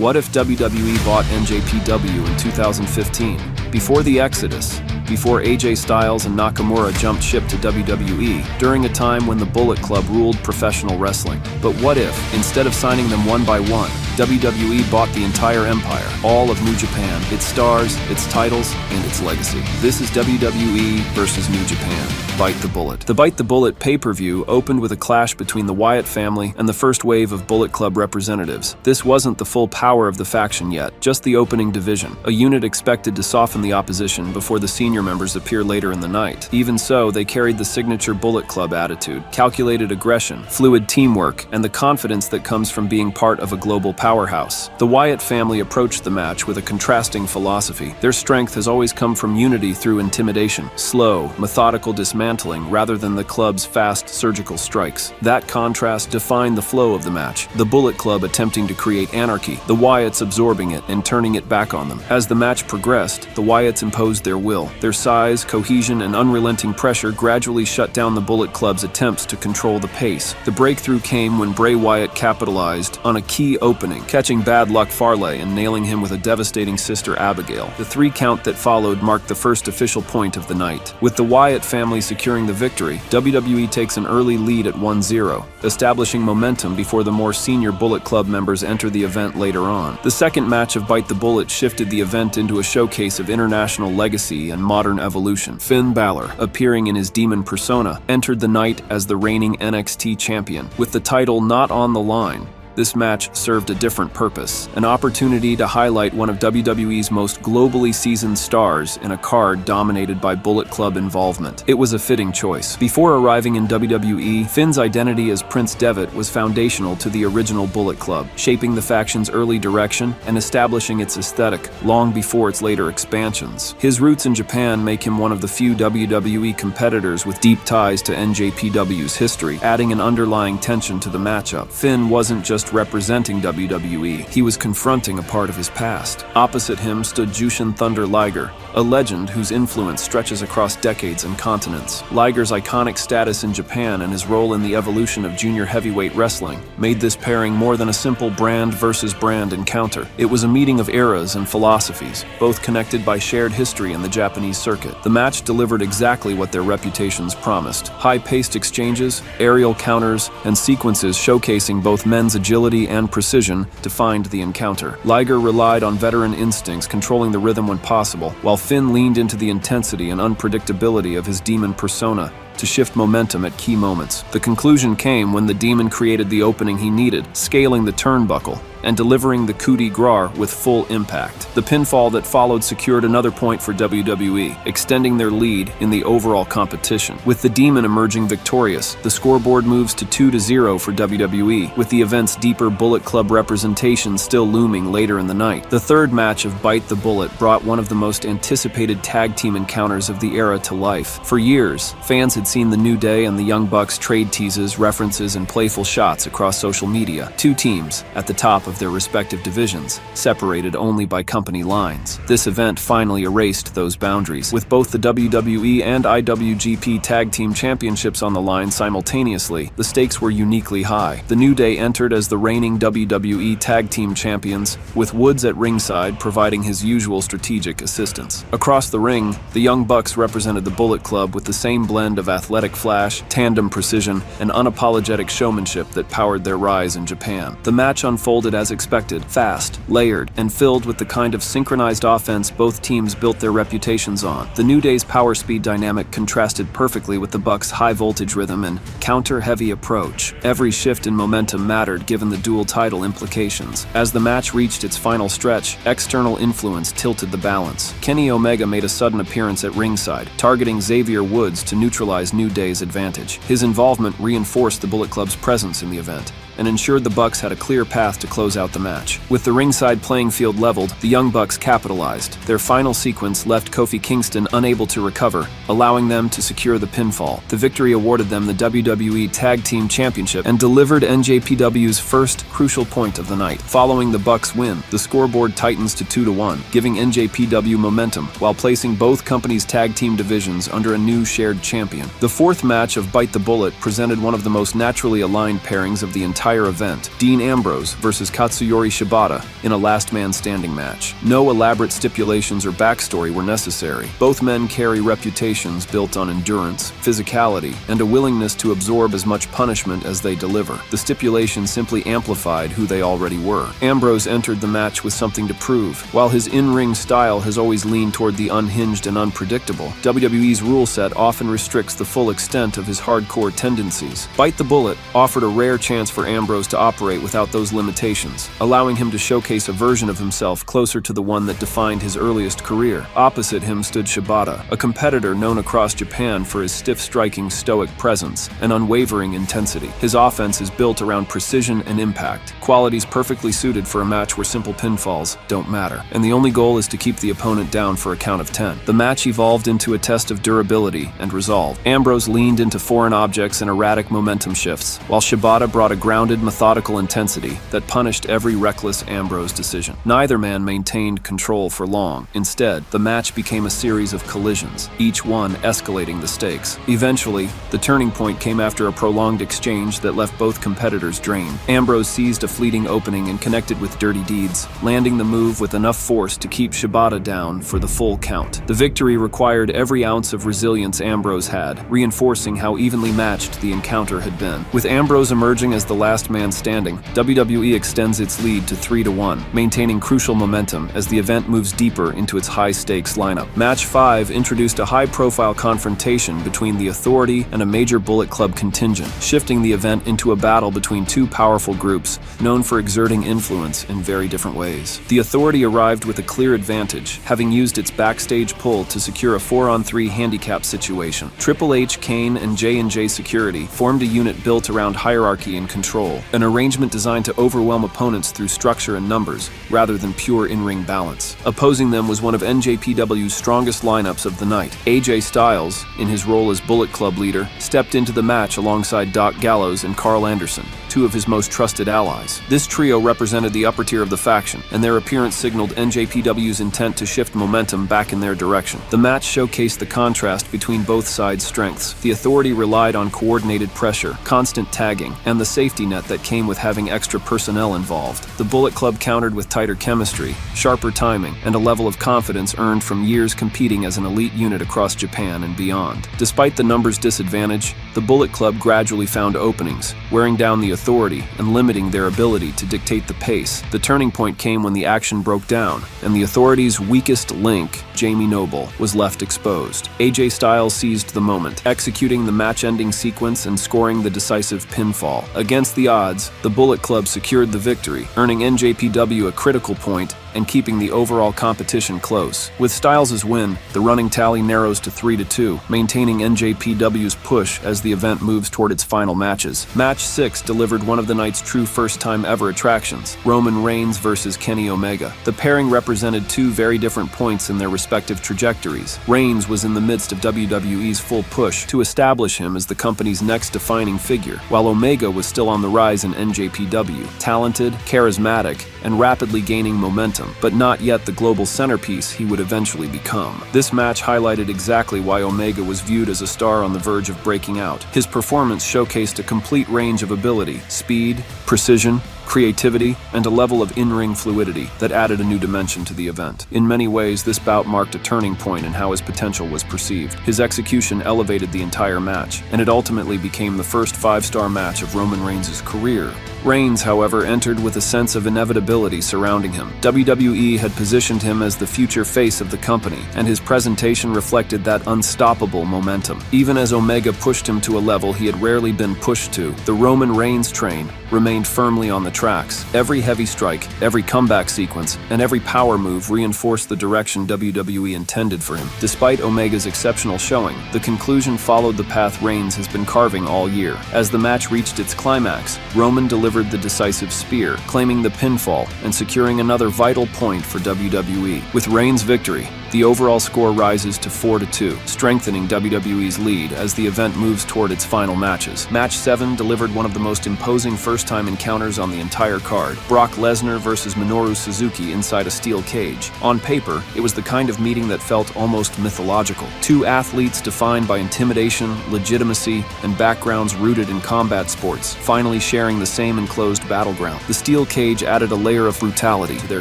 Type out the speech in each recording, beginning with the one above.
What if WWE bought NJPW in 2015? Before the Exodus, before AJ Styles and Nakamura jumped ship to WWE, during a time when the Bullet Club ruled professional wrestling. But what if, instead of signing them one by one, WWE bought the entire empire, all of New Japan, its stars, its titles, and its legacy? This is WWE versus New Japan. Bite the Bullet. The Bite the Bullet pay-per-view opened with a clash between the Wyatt family and the first wave of Bullet Club representatives. This wasn't the full power of the faction yet, just the opening division, a unit expected to soften the opposition before the senior members appear later in the night. Even so, they carried the signature Bullet Club attitude, calculated aggression, fluid teamwork, and the confidence that comes from being part of a global powerhouse. The Wyatt family approached the match with a contrasting philosophy. Their strength has always come from unity through intimidation, slow, methodical dismantling rather than the club's fast surgical strikes. That contrast defined the flow of the match. The Bullet Club attempting to create anarchy, the Wyatts absorbing it and turning it back on them. As the match progressed, the Wyatts imposed their will. Their size, cohesion, and unrelenting pressure gradually shut down the Bullet Club's attempts to control the pace. The breakthrough came when Bray Wyatt capitalized on a key opening, catching Bad Luck Fale and nailing him with a devastating Sister Abigail. The 3 count that followed marked the first official point of the night. With the Wyatt family securing the victory, WWE takes an early lead at 1-0, establishing momentum before the more senior Bullet Club members enter the event later on. The second match of Bite the Bullet shifted the event into a showcase of international legacy and modern evolution. Finn Balor, appearing in his demon persona, entered the night as the reigning NXT champion. With the title not on the line, this match served a different purpose, an opportunity to highlight one of WWE's most globally seasoned stars in a card dominated by Bullet Club involvement. It was a fitting choice. Before arriving in WWE, Finn's identity as Prince Devitt was foundational to the original Bullet Club, shaping the faction's early direction and establishing its aesthetic long before its later expansions. His roots in Japan make him one of the few WWE competitors with deep ties to NJPW's history, adding an underlying tension to the matchup. Finn wasn't just representing WWE, he was confronting a part of his past. Opposite him stood Jushin Thunder Liger, a legend whose influence stretches across decades and continents. Liger's iconic status in Japan and his role in the evolution of junior heavyweight wrestling made this pairing more than a simple brand versus brand encounter. It was a meeting of eras and philosophies, both connected by shared history in the Japanese circuit. The match delivered exactly what their reputations promised. High-paced exchanges, aerial counters, and sequences showcasing both men's agility and precision defined the encounter. Liger relied on veteran instincts, controlling the rhythm when possible, while Finn leaned into the intensity and unpredictability of his demon persona to shift momentum at key moments. The conclusion came when the demon created the opening he needed, scaling the turnbuckle and delivering the coup de grace with full impact. The pinfall that followed secured another point for WWE, extending their lead in the overall competition. With the demon emerging victorious, the scoreboard moves to 2-0 for WWE, with the event's deeper Bullet Club representation still looming later in the night. The third match of Bite the Bullet brought one of the most anticipated tag team encounters of the era to life. For years, fans had seen the New Day and the Young Bucks trade teases, references, and playful shots across social media. 2 teams at the top of their respective divisions, separated only by company lines. This event finally erased those boundaries. With both the WWE and IWGP Tag Team Championships on the line simultaneously, the stakes were uniquely high. The New Day entered as the reigning WWE Tag Team Champions, with Woods at ringside providing his usual strategic assistance. Across the ring, the Young Bucks represented the Bullet Club with the same blend of athletic flash, tandem precision, and unapologetic showmanship that powered their rise in Japan. The match unfolded as expected, fast, layered, and filled with the kind of synchronized offense both teams built their reputations on. The New Day's power-speed dynamic contrasted perfectly with the Bucks' high-voltage rhythm and counter-heavy approach. Every shift in momentum mattered given the dual title implications. As the match reached its final stretch, external influence tilted the balance. Kenny Omega made a sudden appearance at ringside, targeting Xavier Woods to neutralize New Day's advantage. His involvement reinforced the Bullet Club's presence in the event and ensured the Bucks had a clear path to close out the match. With the ringside playing field leveled, the Young Bucks capitalized. Their final sequence left Kofi Kingston unable to recover, allowing them to secure the pinfall. The victory awarded them the WWE Tag Team Championship and delivered NJPW's first crucial point of the night. Following the Bucks' win, the scoreboard tightens to 2-1, giving NJPW momentum while placing both companies' tag team divisions under a new shared champion. The fourth match of Bite the Bullet presented one of the most naturally aligned pairings of the entire entire event, Dean Ambrose versus Katsuyori Shibata in a last man standing match. No elaborate stipulations or backstory were necessary. Both men carry reputations built on endurance, physicality, and a willingness to absorb as much punishment as they deliver. The stipulation simply amplified who they already were. Ambrose entered the match with something to prove. While his in-ring style has always leaned toward the unhinged and unpredictable, WWE's rule set often restricts the full extent of his hardcore tendencies. Bite the Bullet offered a rare chance for Ambrose to operate without those limitations, allowing him to showcase a version of himself closer to the one that defined his earliest career. Opposite him stood Shibata, a competitor known across Japan for his stiff-striking stoic presence and unwavering intensity. His offense is built around precision and impact, qualities perfectly suited for a match where simple pinfalls don't matter, and the only goal is to keep the opponent down for a count of 10. The match evolved into a test of durability and resolve. Ambrose leaned into foreign objects and erratic momentum shifts, while Shibata brought a grounded, methodical intensity that punished every reckless Ambrose decision. Neither man maintained control for long. Instead, the match became a series of collisions, each one escalating the stakes. Eventually, the turning point came after a prolonged exchange that left both competitors drained. Ambrose seized a fleeting opening and connected with Dirty Deeds, landing the move with enough force to keep Shibata down for the full count. The victory required every ounce of resilience Ambrose had, reinforcing how evenly matched the encounter had been. With Ambrose emerging as the last man standing, WWE extends its lead to 3-1, maintaining crucial momentum as the event moves deeper into its high-stakes lineup. Match 5 introduced a high-profile confrontation between the Authority and a major Bullet Club contingent, shifting the event into a battle between two powerful groups known for exerting influence in very different ways. The Authority arrived with a clear advantage, having used its backstage pull to secure a 4-on-3 handicap situation. Triple H, Kane, and J&J Security formed a unit built around hierarchy and control, an arrangement designed to overwhelm opponents through structure and numbers, rather than pure in-ring balance. Opposing them was one of NJPW's strongest lineups of the night. AJ Styles, in his role as Bullet Club leader, stepped into the match alongside Gallows and Karl Anderson, two of his most trusted allies. This trio represented the upper tier of the faction, and their appearance signaled NJPW's intent to shift momentum back in their direction. The match showcased the contrast between both sides' strengths. The Authority relied on coordinated pressure, constant tagging, and the safety net that came with having extra personnel involved. The Bullet Club countered with tighter chemistry, sharper timing, and a level of confidence earned from years competing as an elite unit across Japan and beyond. Despite the numbers disadvantage, the Bullet Club gradually found openings, wearing down the Authority and limiting their ability to dictate the pace. The turning point came when the action broke down, and the Authority's weakest link, Jamie Noble, was left exposed. AJ Styles seized the moment, executing the match-ending sequence and scoring the decisive pinfall. Against the odds, the Bullet Club secured the victory, earning NJPW a critical point and keeping the overall competition close. With Styles' win, the running tally narrows to 3-2, maintaining NJPW's push as the event moves toward its final matches. Match 6 delivered one of the night's true first-time ever attractions, Roman Reigns versus Kenny Omega. The pairing represented two very different points in their respective trajectories. Reigns was in the midst of WWE's full push to establish him as the company's next defining figure, while Omega was still on the rise in NJPW, talented, charismatic, and rapidly gaining momentum, but not yet the global centerpiece he would eventually become. This match highlighted exactly why Omega was viewed as a star on the verge of breaking out. His performance showcased a complete range of ability, speed, precision, creativity, and a level of in-ring fluidity that added a new dimension to the event. In many ways, this bout marked a turning point in how his potential was perceived. His execution elevated the entire match, and it ultimately became the first 5-star match of Roman Reigns' career. Reigns, however, entered with a sense of inevitability surrounding him. WWE had positioned him as the future face of the company, and his presentation reflected that unstoppable momentum. Even as Omega pushed him to a level he had rarely been pushed to, the Roman Reigns train remained firmly on the tracks. Every heavy strike, every comeback sequence, and every power move reinforced the direction WWE intended for him. Despite Omega's exceptional showing, the conclusion followed the path Reigns has been carving all year. As the match reached its climax, Roman delivered the decisive spear, claiming the pinfall and securing another vital point for WWE. With Reigns' victory, The overall score rises to 4-2, strengthening WWE's lead as the event moves toward its final matches. Match 7 delivered one of the most imposing first-time encounters on the entire card. Brock Lesnar versus Minoru Suzuki inside a steel cage. On paper, it was the kind of meeting that felt almost mythological. Two athletes defined by intimidation, legitimacy, and backgrounds rooted in combat sports, finally sharing the same enclosed battleground. The steel cage added a layer of brutality to their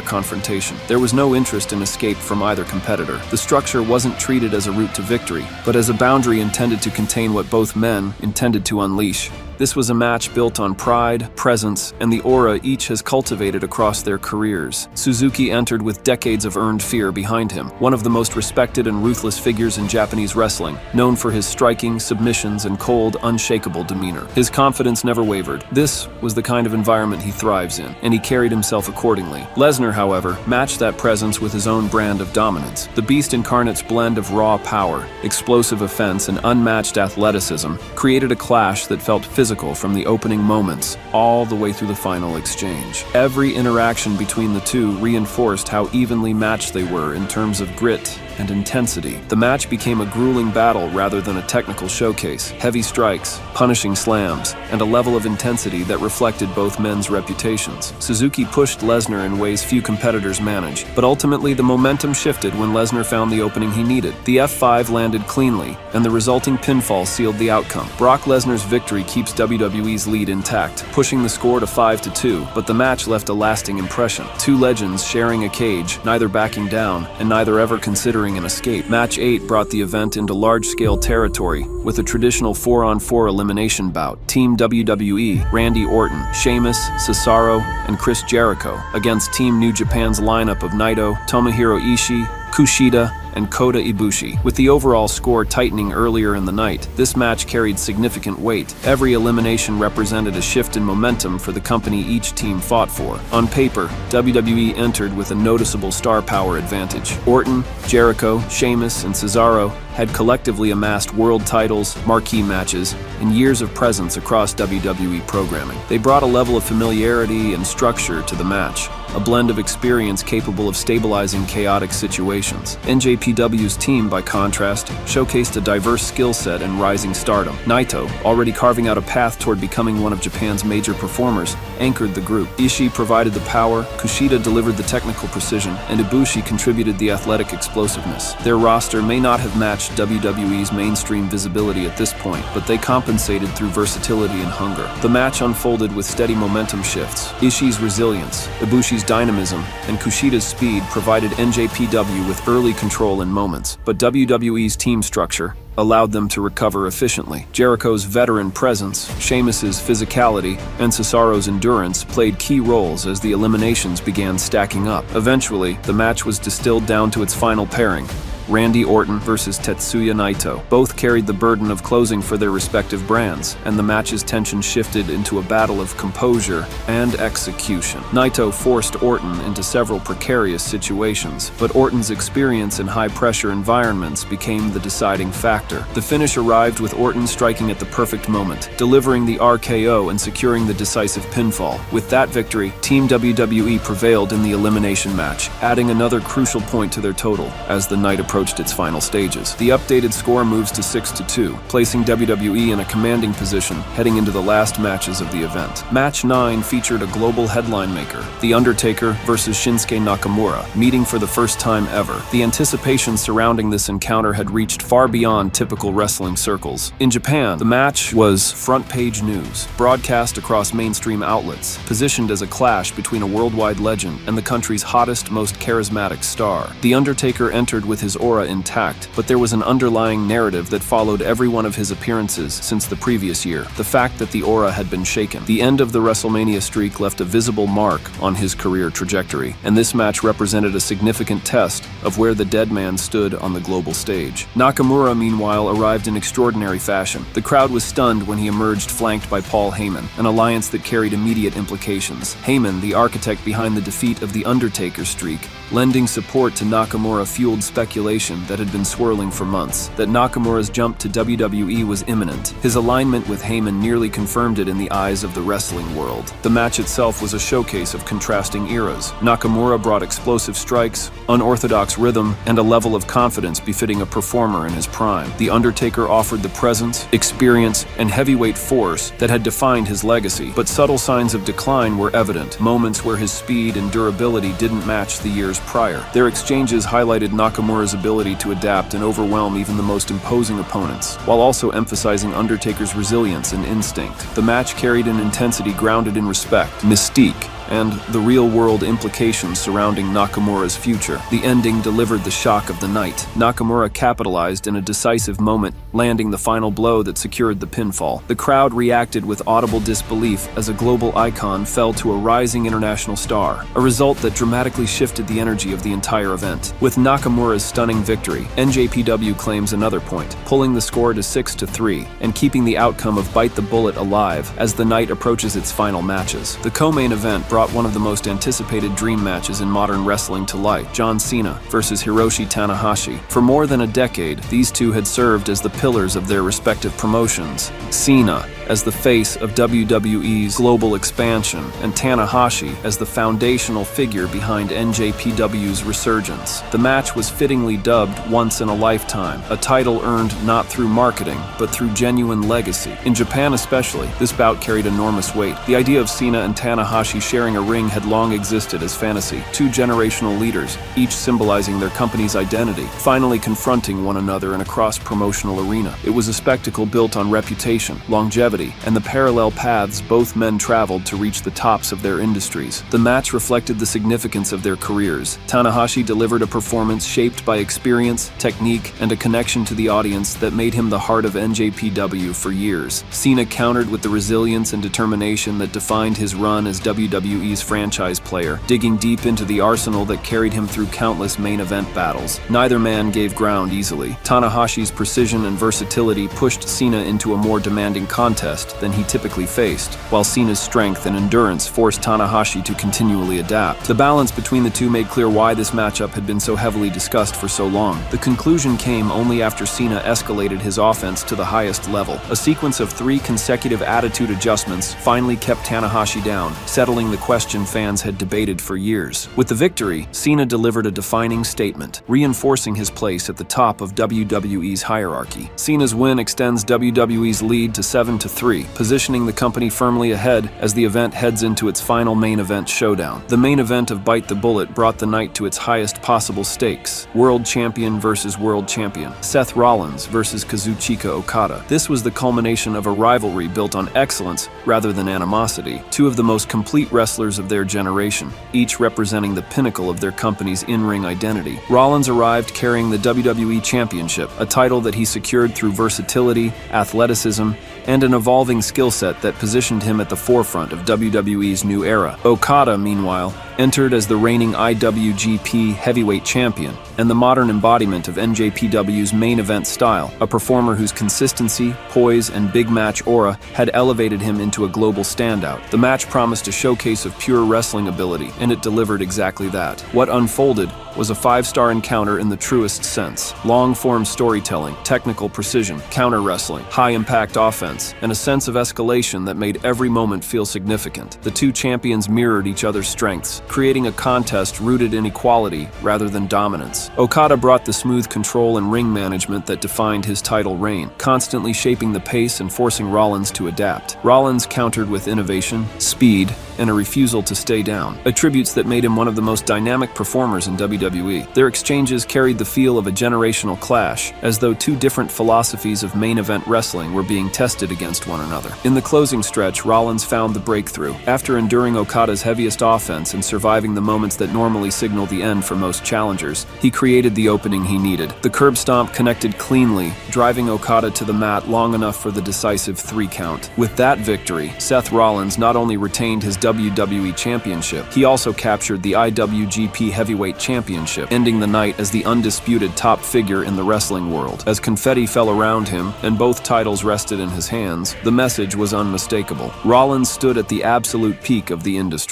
confrontation. There was no interest in escape from either competitor. The structure wasn't treated as a route to victory, but as a boundary intended to contain what both men intended to unleash. This was a match built on pride, presence, and the aura each has cultivated across their careers. Suzuki entered with decades of earned fear behind him, one of the most respected and ruthless figures in Japanese wrestling, known for his striking, submissions, and cold, unshakable demeanor. His confidence never wavered. This was the kind of environment he thrives in, and he carried himself accordingly. Lesnar, however, matched that presence with his own brand of dominance. The Beast Incarnate's blend of raw power, explosive offense, and unmatched athleticism created a clash that felt physical from the opening moments all the way through the final exchange. Every interaction between the two reinforced how evenly matched they were in terms of grit and intensity. The match became a grueling battle rather than a technical showcase. Heavy strikes, punishing slams, and a level of intensity that reflected both men's reputations. Suzuki pushed Lesnar in ways few competitors manage, but ultimately the momentum shifted when Lesnar found the opening he needed. The F5 landed cleanly, and the resulting pinfall sealed the outcome. Brock Lesnar's victory keeps WWE's lead intact, pushing the score to 5-2, but the match left a lasting impression. Two legends sharing a cage, neither backing down, and neither ever considering an escape. Match 8 brought the event into large-scale territory with a traditional 4-on-4 elimination bout. Team WWE, Randy Orton, Sheamus, Cesaro, and Chris Jericho against Team New Japan's lineup of Naito, Tomohiro Ishii, Kushida, and Kota Ibushi. With the overall score tightening earlier in the night, this match carried significant weight. Every elimination represented a shift in momentum for the company each team fought for. On paper, WWE entered with a noticeable star power advantage. Orton, Jericho, Sheamus, and Cesaro had collectively amassed world titles, marquee matches, and years of presence across WWE programming. They brought a level of familiarity and structure to the match, a blend of experience capable of stabilizing chaotic situations. NJPW's team, by contrast, showcased a diverse skill set and rising stardom. Naito, already carving out a path toward becoming one of Japan's major performers, anchored the group. Ishii provided the power, Kushida delivered the technical precision, and Ibushi contributed the athletic explosiveness. Their roster may not have matched WWE's mainstream visibility at this point, but they compensated through versatility and hunger. The match unfolded with steady momentum shifts. Ishii's resilience, Ibushi's dynamism, and Kushida's speed provided NJPW with early control in moments, but WWE's team structure allowed them to recover efficiently. Jericho's veteran presence, Sheamus's physicality, and Cesaro's endurance played key roles as the eliminations began stacking up. Eventually, the match was distilled down to its final pairing: Randy Orton versus Tetsuya Naito. Both carried the burden of closing for their respective brands, and the match's tension shifted into a battle of composure and execution. Naito forced Orton into several precarious situations, but Orton's experience in high-pressure environments became the deciding factor. The finish arrived with Orton striking at the perfect moment, delivering the RKO and securing the decisive pinfall. With that victory, Team WWE prevailed in the elimination match, adding another crucial point to their total as the night approached its final stages. The updated score moves to 6-2, placing WWE in a commanding position heading into the last matches of the event. Match 9 featured a global headline maker, The Undertaker versus Shinsuke Nakamura, meeting for the first time ever. The anticipation surrounding this encounter had reached far beyond typical wrestling circles. In Japan, the match was front-page news, broadcast across mainstream outlets, positioned as a clash between a worldwide legend and the country's hottest, most charismatic star. The Undertaker entered with his aura intact, but there was an underlying narrative that followed every one of his appearances since the previous year: the fact that the aura had been shaken. The end of the WrestleMania streak left a visible mark on his career trajectory, and this match represented a significant test of where the dead man stood on the global stage. Nakamura, meanwhile, arrived in extraordinary fashion. The crowd was stunned when he emerged flanked by Paul Heyman, an alliance that carried immediate implications. Heyman, the architect behind the defeat of the Undertaker streak, lending support to Nakamura fueled speculation speculation that had been swirling for months, that Nakamura's jump to WWE was imminent. His alignment with Heyman nearly confirmed it in the eyes of the wrestling world. The match itself was a showcase of contrasting eras. Nakamura brought explosive strikes, unorthodox rhythm, and a level of confidence befitting a performer in his prime. The Undertaker offered the presence, experience, and heavyweight force that had defined his legacy, but subtle signs of decline were evident, moments where his speed and durability didn't match the years prior. Their exchanges highlighted Nakamura's ability to adapt and overwhelm even the most imposing opponents, while also emphasizing Undertaker's resilience and instinct. The match carried an intensity grounded in respect, mystique, and the real-world implications surrounding Nakamura's future. The ending delivered the shock of the night. Nakamura capitalized in a decisive moment, landing the final blow that secured the pinfall. The crowd reacted with audible disbelief as a global icon fell to a rising international star, a result that dramatically shifted the energy of the entire event. With Nakamura's stunning victory, NJPW claims another point, pulling the score to 6-3 and keeping the outcome of Bite the Bullet alive as the night approaches its final matches. The co-main event brought one of the most anticipated dream matches in modern wrestling to light: John Cena versus Hiroshi Tanahashi. For more than a decade, these two had served as the pillars of their respective promotions. Cena as the face of WWE's global expansion, and Tanahashi as the foundational figure behind NJPW's resurgence. The match was fittingly dubbed Once in a Lifetime, a title earned not through marketing, but through genuine legacy. In Japan especially, this bout carried enormous weight. The idea of Cena and Tanahashi sharing a ring had long existed as fantasy. Two generational leaders, each symbolizing their company's identity, finally confronting one another in a cross-promotional arena. It was a spectacle built on reputation, longevity, and the parallel paths both men traveled to reach the tops of their industries. The match reflected the significance of their careers. Tanahashi delivered a performance shaped by experience, technique, and a connection to the audience that made him the heart of NJPW for years. Cena countered with the resilience and determination that defined his run as WWE's franchise player, digging deep into the arsenal that carried him through countless main event battles. Neither man gave ground easily. Tanahashi's precision and versatility pushed Cena into a more demanding contest than he typically faced, while Cena's strength and endurance forced Tanahashi to continually adapt. The balance between the two made clear why this matchup had been so heavily discussed for so long. The conclusion came only after Cena escalated his offense to the highest level. A sequence of 3 consecutive attitude adjustments finally kept Tanahashi down, settling the question fans had debated for years. With the victory, Cena delivered a defining statement, reinforcing his place at the top of WWE's hierarchy. Cena's win extends WWE's lead to 7-3, positioning the company firmly ahead as the event heads into its final main event showdown. The main event of Bite the Bullet brought the night to its highest possible stakes: World Champion versus World Champion, Seth Rollins versus Kazuchika Okada. This was the culmination of a rivalry built on excellence rather than animosity. Two of the most complete wrestlers of their generation, each representing the pinnacle of their company's in-ring identity. Rollins arrived carrying the WWE Championship, a title that he secured through versatility, athleticism, and an evolving skill set that positioned him at the forefront of WWE's new era. Okada, meanwhile, entered as the reigning IWGP Heavyweight Champion and the modern embodiment of NJPW's main event style, a performer whose consistency, poise, and big match aura had elevated him into a global standout. The match promised a showcase of pure wrestling ability, and it delivered exactly that. What unfolded was a 5-star encounter in the truest sense. Long-form storytelling, technical precision, counter-wrestling, high-impact offense, and a sense of escalation that made every moment feel significant. The two champions mirrored each other's strengths, creating a contest rooted in equality rather than dominance. Okada brought the smooth control and ring management that defined his title reign, constantly shaping the pace and forcing Rollins to adapt. Rollins countered with innovation, speed, and a refusal to stay down, attributes that made him one of the most dynamic performers in WWE. Their exchanges carried the feel of a generational clash, as though two different philosophies of main event wrestling were being tested against one another. In the closing stretch, Rollins found the breakthrough. After enduring Okada's heaviest offense and surviving the moments that normally signal the end for most challengers, he created the opening he needed. The curb stomp connected cleanly, driving Okada to the mat long enough for the decisive 3 count. With that victory, Seth Rollins not only retained his WWE Championship, he also captured the IWGP Heavyweight Championship, ending the night as the undisputed top figure in the wrestling world. As confetti fell around him and both titles rested in his hands, the message was unmistakable. Rollins stood at the absolute peak of the industry.